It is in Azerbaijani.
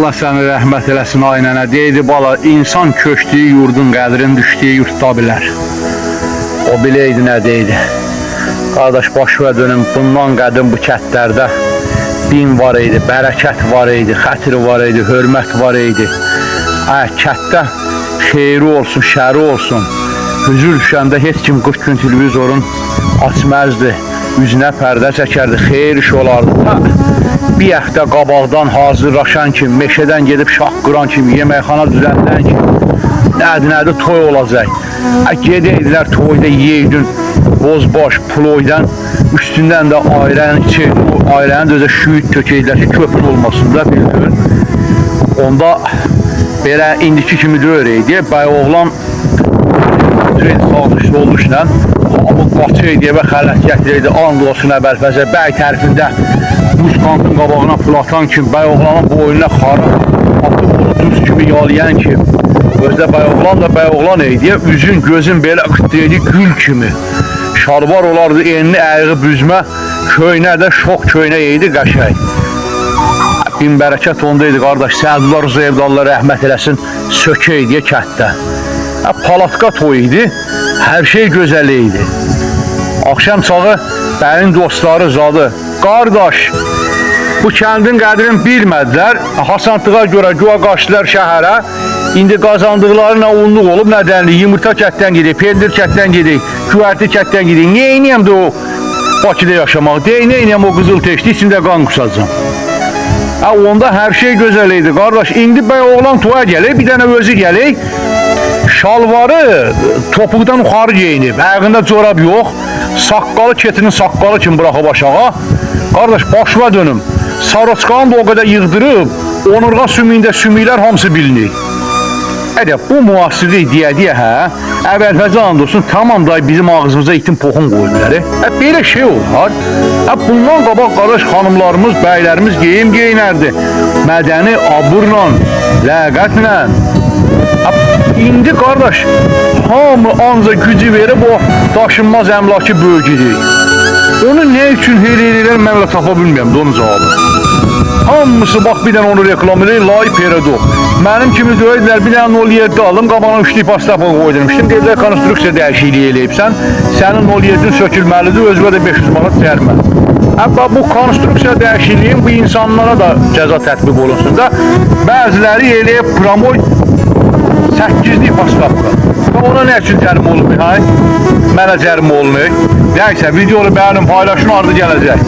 Allah səni rəhmət eləsin ay nənə. Deydi bala, insan köçdüyü yurdun qədrini düşdüyü yurtda bilər. O biləydi nə deydi. Qardaş, başına dönüm, bundan qədim bu kətlərdə din var idi, bərəkət var idi, xətir var idi, hörmət var idi. Kətdə xeyri olsun, şəri olsun. Hüzür düşəndə heç kim 40 gün televizorun açmazdı, üzünə pərdə çəkərdi, xeyir iş olardı. Bir həftə qabaqdan hazırlaşan kimi, meşədən gedib şah qıran kimi, yeməkxana düzəldən kimi, nədir toy olacaq. Gedəydilər toyda yeydin, bozbaş, ploydan, üstündən də ayrəni içəydin, o ayrəni də özə şüyüd tökəydilər ki, köpür olmasın da bildin. Onda belə indiki kimi döyərəydi, bəy oğlan sağlışlı oluşla, amma qaçıydı və xələt gətirəydi, and olsun əvvəlfəzə, bəy tərifində Muskantın qabağına platan kimi, bəy oğlanın boynuna xara, atıb onu düz kimi yalayan ki, özdə bəy oğlan da bəy oğlan eydi, üzün, gözün belə qıtdıydı gül kimi. Şalvar olardı, enli əyiği büzmə, köynə də şok köynə eydi qəşəy. Bin bərəkət ondaydı qardaş, Sədullah Rızayevdallah rəhmət eləsin, sökəydi kətdə. Palatka toy idi, hər şey gözəl idi. Akşam çağı bəyin dostları zadı. Qardaş, bu kəndin qədrini bilmədilər, hasantığa görə güya qaçdılar şəhərə, indi qazandıqlarına unluq olub nədənli, yumurta kətdən gedik, pendir kətdən gedik, güvərti kətdən gedik, neyniyəm də o Bakıda yaşamaq, neyniyəm o qızıl teşdi, içində qan qusacam. Onda hər şey gözəl idi, qardaş, indi bəy oğlan toya gəlir, bir dənə özü gəlir, şalvarı topuqdan yuxarı geyinib, ayağında corab yox, saqqalı ketinin saqqalı kimi bıraxıb aşağı. Qardaş, başına dönüm, saroçkanı da o qədər yığdırıb, onurğa sümüyündə sümüklər hamısı bilinir. Bu müasirlik deyə, hə? Əvvəlfəzə and olsun, tamam da bizim ağzımıza itin poxun qoydular. Belə şey olar. Bundan qabaq qardaş xanımlarımız, bəylərimiz geyim geyinərdi. Mədəni, abırla, ləyaqətlə. İndi qardaş, hamı anca gücü verib o daşınmaz əmlaki bölgüdür. Onu nə üçün eləyirlər, mən elə tapa bilmirəm, onun cavabı. Hamısı bax bir dənə onu reklam edir, layı peredo. Mənim kimi döyədilər, bir dənə 07 aldım, qabana 3 pastapını qoydurmuşdum. Dedilər, konstruksiya dəyişikliyi eləyibsən, sənin 07'in sökülməlidir, özünə də 500 manat cərimə. Bu konstruksiya dəyişikliyin bu insanlara da cəza tətbiq olunsun da, bəziləri eləyib promoy 8'lik pastapı. Ona nə üçün cərimə olunmuyor? Mənə cərimə olunmuyor. Nəysə, videonu bəyənin, paylaşın, ardı gələcək.